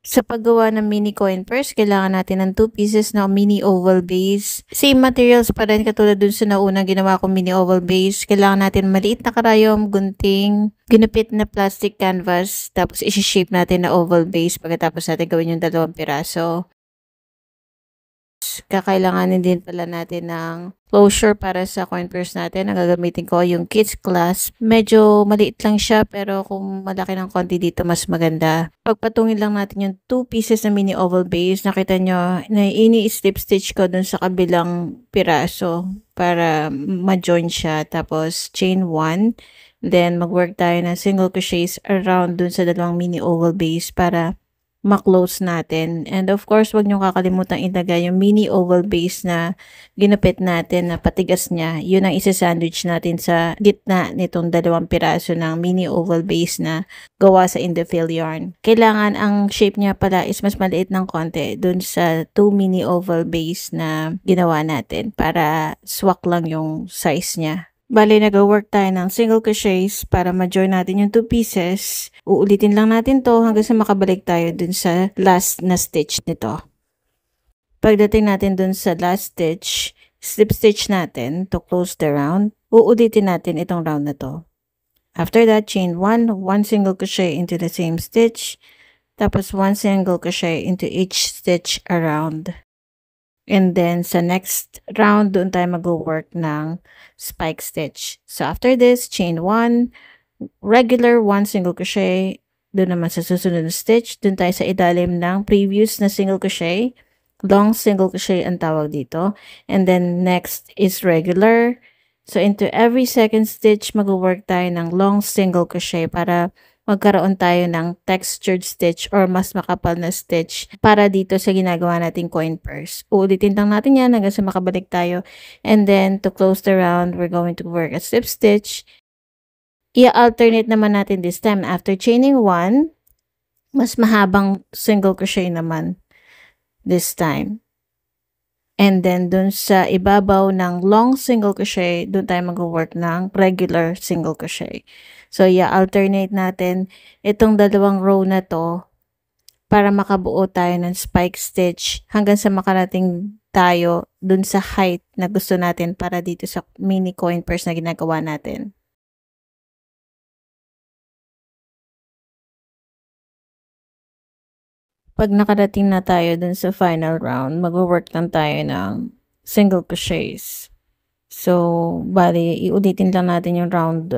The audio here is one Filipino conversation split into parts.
Sa paggawa ng mini coin purse, kailangan natin ng 2 pieces na mini oval base. Same materials pa rin katulad dun sa naunang ginawa kong mini oval base. Kailangan natin maliit na karayom, gunting, ginupit na plastic canvas, tapos isi-shape natin na oval base pagkatapos natin gawin yung 2 piraso. Kakailanganin din pala natin ng closure para sa coin purse natin. Ang gagamitin ko yung Kids Clasp. Medyo maliit lang siya pero kung malaki ng konti dito mas maganda. Pagpatungin lang natin yung 2 pieces na mini oval base. Nakita nyo na ini-slip stitch ko dun sa kabilang piraso para ma-join siya. Tapos chain 1. Then mag-work tayo ng single crochets around dun sa 2 mini oval base para ma-close natin. And of course, wag nyo kakalimutan ilagay yung mini oval base na ginupit natin na patigas niya. Yun ang isa-sandwich natin sa gitna nitong 2 piraso ng mini oval base na gawa sa Indofill yarn. Kailangan ang shape niya pala is mas maliit ng konti dun sa 2 mini oval base na ginawa natin para swak lang yung size niya. Bali, nag-work tayo ng single crochets para ma-join natin yung 2 pieces. Uulitin lang natin to hanggang sa makabalik tayo dun sa last na stitch nito. Pagdating natin dun sa last stitch, slip stitch natin to close the round. Uulitin natin itong round na to. After that, chain 1, 1 single crochet into the same stitch. Tapos 1 single crochet into each stitch around. And then, sa next round, doon tayo mag-work ng spike stitch. So, after this, chain 1, regular 1 single crochet. Doon naman sa susunod na stitch, doon tayo sa ilalim ng previous na single crochet. Long single crochet ang tawag dito. And then, next is regular. So, into every second stitch, mag-work tayo ng long single crochet para magkaroon tayo ng textured stitch or mas makapal na stitch para dito sa ginagawa nating coin purse. Uulitin lang natin yan hanggang sa makabalik tayo. And then, to close the round, we're going to work a slip stitch. I-alternate naman natin this time. After chaining 1, mas mahabang single crochet naman this time. And then, dun sa ibabaw ng long single crochet, dun tayo mag-work ng regular single crochet. So, alternate natin itong 2 row na to para makabuo tayo ng spike stitch hanggang sa makarating tayo dun sa height na gusto natin para dito sa mini coin purse na ginagawa natin. Pag nakarating na tayo dun sa final round, mag-work lang tayo ng single crochets. So, bali, iulitin lang natin yung round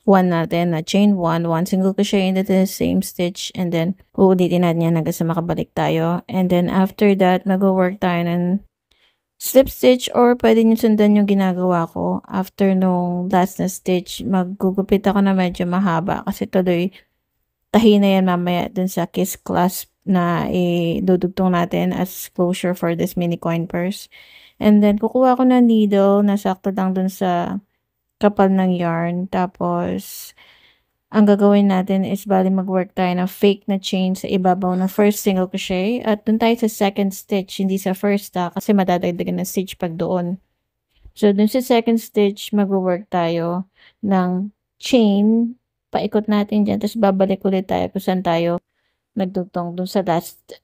1 natin na chain 1, 1 single crochet into the same stitch, and then uulitin natin yan hanggang sa makabalik tayo. And then after that, mag-work tayo ng slip stitch or pwede nyo sundan yung ginagawa ko. After nung last na stitch, maggugupit ako na medyo mahaba kasi tuloy tahi na yan mamaya dun sa Kiss Clasp na idudugtong natin as closure for this mini coin purse. And then, kukuha ko ng needle na sakto lang dun sa kapal ng yarn. Tapos, ang gagawin natin is bali mag-work tayo ng fake na chain sa ibabaw ng first single crochet. At dun tayo sa second stitch, hindi sa first kasi madadagdagan na stitch pag doon. So, dun sa second stitch, mag-work tayo ng chain. Paikot natin dyan. Tapos, babalik ulit tayo kung saan tayo nagdugtong dun sa last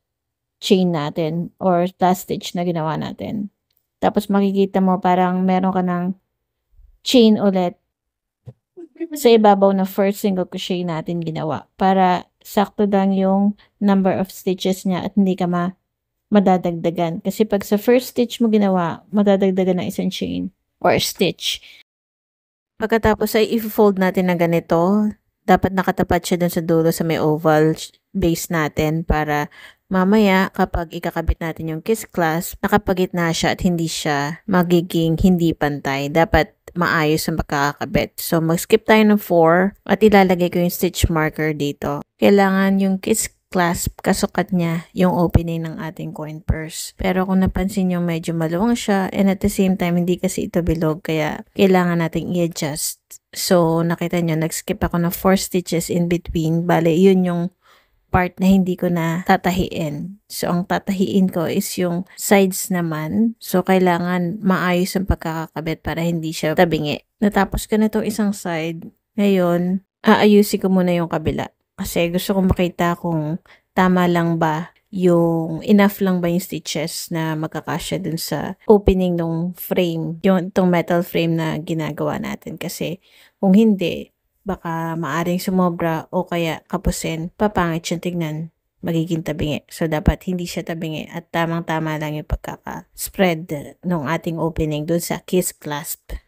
chain natin or last stitch na ginawa natin. Tapos, makikita mo parang meron ka ng chain ulit sa ibabaw na first single crochet natin ginawa para sakto lang yung number of stitches niya at hindi ka madadagdagan. Kasi pag sa first stitch mo ginawa, madadagdagan ng isang chain or stitch. Pagkatapos ay i-fold natin na ganito. Dapat nakatapat siya dun sa dulo sa may oval base natin para mamaya kapag ikakabit natin yung Kiss Clasp, nakapagitna siya at hindi siya magiging hindi pantay. Dapat maayos ang pagkakabit. So, mag-skip tayo ng 4 at ilalagay ko yung stitch marker dito. Kailangan yung Kiss Clasp, kasukat niya yung opening ng ating coin purse. Pero kung napansin nyo, medyo maluwang siya and at the same time, hindi kasi ito bilog kaya kailangan nating i-adjust. So, nakita nyo, nag-skip ako ng 4 stitches in between. Bale, yun yung part na hindi ko na tatahiin. So, ang tatahiin ko is yung sides naman. So, kailangan maayos ang pagkakakabit para hindi siya tabingi. Natapos ko na itong isang side. Ngayon, aayusin ko muna yung kabila. Kasi gusto kong makita kung tama lang ba yung enough lang ba yung stitches na magkakasya dun sa opening ng frame, yung itong metal frame na ginagawa natin. Kasi kung hindi, baka maaring sumobra o kaya kapusin, papangit siyang tignan, magiging tabingi. So, dapat hindi siya tabingi at tamang-tama lang yung pagkaka-spread ng ating opening dun sa kiss clasp.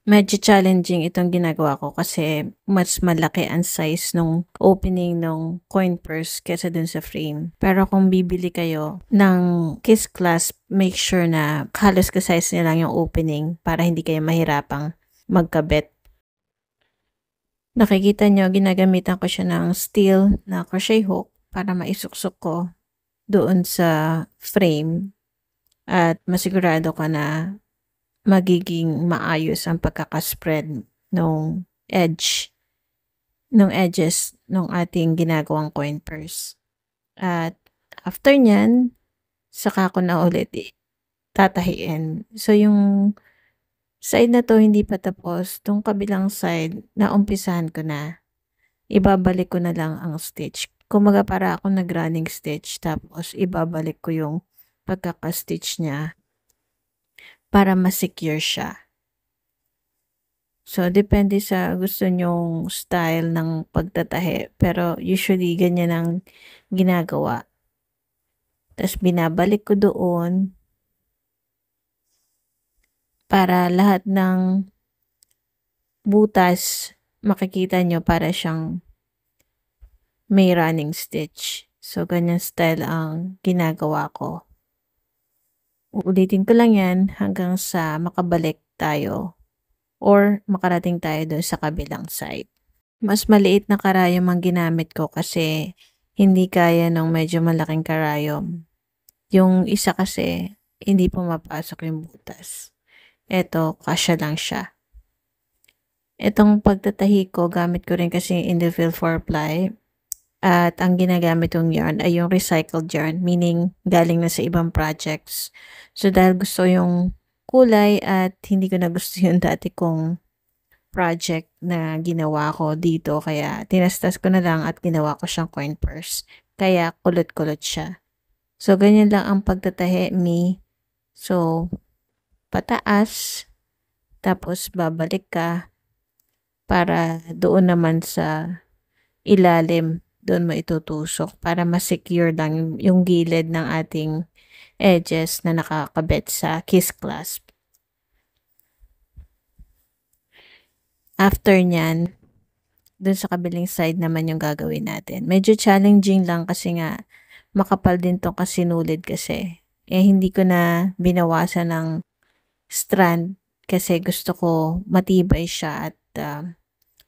Medyo challenging itong ginagawa ko kasi mas malaki ang size nung opening ng coin purse kesa dun sa frame. Pero kung bibili kayo ng kiss clasp, make sure na halos ka-size niya lang yung opening para hindi kayo mahirapang magkabit. Nakikita nyo, ginagamitan ko siya ng steel na crochet hook para maisuksok ko doon sa frame at masigurado ka na magiging maayos ang pagkakaspread ng edges ng ating ginagawang coin purse. At after nyan, saka ko na ulit tatahiin. So, yung side na to hindi pa tapos. Tong kabilang side, naumpisahan ko na. Ibabalik ko na lang ang stitch. Kumaga para ako nag-running stitch. Tapos, ibabalik ko yung pagkaka-stitch niya para ma-secure siya. So, depende sa gusto nyong style ng pagtatahi. Pero, usually, ganyan ang ginagawa. Tapos, binabalik ko doon para lahat ng butas, makikita nyo para siyang may running stitch. So, ganyan style ang ginagawa ko. Uulitin ko lang yan hanggang sa makabalik tayo or makarating tayo doon sa kabilang side. Mas maliit na karayom ang ginamit ko kasi hindi kaya ng medyo malaking karayom. Yung isa kasi hindi pumapasok yung butas. Ito, kasya lang siya. Itong pagtatahi ko, gamit ko rin kasi Indifil 4-ply. At ang ginagamit kong yarn ay yung recycled yarn, meaning galing na sa ibang projects. So, dahil gusto yung kulay at hindi ko na gusto yung dati kong project na ginawa ko dito, kaya tinastas ko na lang at ginawa ko siyang coin purse. Kaya kulot-kulot siya. So, ganyan lang ang pagtatahi ni. So, pataas, tapos babalik ka para doon naman sa ilalim. Doon mo itutusok para ma-secure lang yung gilid ng ating edges na nakakabit sa kiss clasp. After nyan, doon sa kabilang side naman yung gagawin natin. Medyo challenging lang kasi nga makapal din tong kasinulid kasi. Hindi ko na binawasan ng strand kasi gusto ko matibay siya at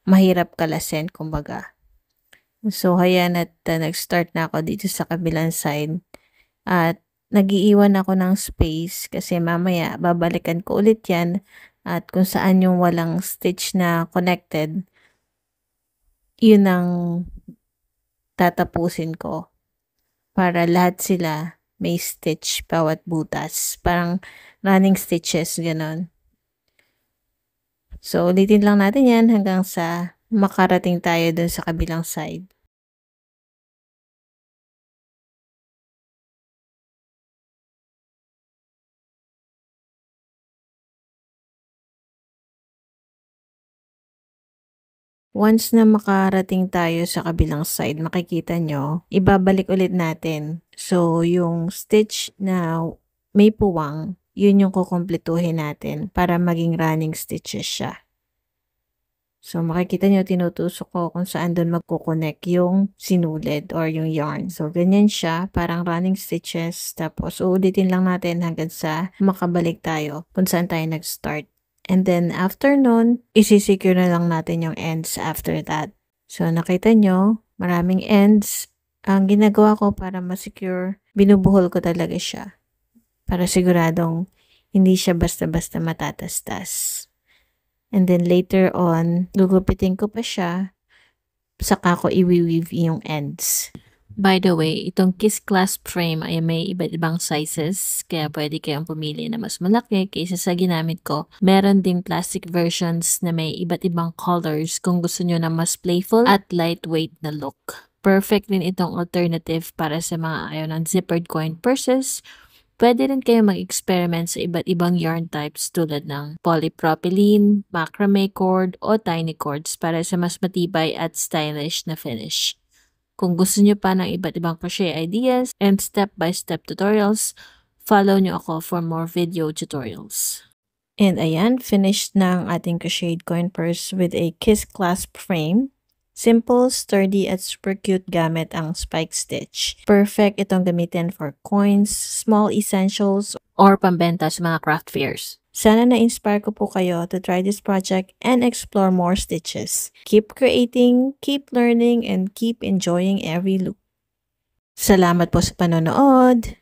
mahirap kalasin kumbaga. So, ayan at nag-start na ako dito sa kabilang side. At nag-iiwan ako ng space kasi mamaya babalikan ko ulit yan. At kung saan yung walang stitch na connected, yun ang tatapusin ko. Para lahat sila may stitch bawat butas. Parang running stitches, ganon. So, ulitin lang natin yan hanggang sa makarating tayo dun sa kabilang side. Once na makarating tayo sa kabilang side, makikita nyo, ibabalik ulit natin. So, yung stitch na may puwang, yun yung kukumpletuhin natin para maging running stitches siya. So, makikita nyo, tinutusok ko kung saan doon magkukonek yung sinulid or yung yarn. So, ganyan siya, parang running stitches. Tapos, uulitin lang natin hanggang sa makabalik tayo kung saan tayo nag-start. And then, after nun, isi-secure na lang natin yung ends after that. So, nakita nyo, maraming ends. Ang ginagawa ko para ma-secure, binubuhol ko talaga siya. Para siguradong hindi siya basta-basta matatastas. And then, later on, gugupitin ko pa siya. Saka ko i-weave yung ends. By the way, itong kiss clasp frame ay may iba't ibang sizes, kaya pwede kayong pumili na mas malaki kaysa sa ginamit ko. Meron ding plastic versions na may iba't ibang colors kung gusto nyo na mas playful at lightweight na look. Perfect din itong alternative para sa mga ayaw ng zippered coin purses. Pwede rin kayo mag-experiment sa iba't ibang yarn types tulad ng polypropylene, macrame cord, o tiny cords para sa mas matibay at stylish na finish. Kung gusto nyo pa ng iba't ibang crochet ideas and step-by-step tutorials, follow nyo ako for more video tutorials. And ayan, finished na ang ating crocheted coin purse with a kiss clasp frame. Simple, sturdy, at super cute gamit ang spike stitch. Perfect itong gamitin for coins, small essentials, or pambenta sa mga craft fairs. Sana na-inspire ko po kayo to try this project and explore more stitches. Keep creating, keep learning, and keep enjoying every loop. Salamat po sa panonood!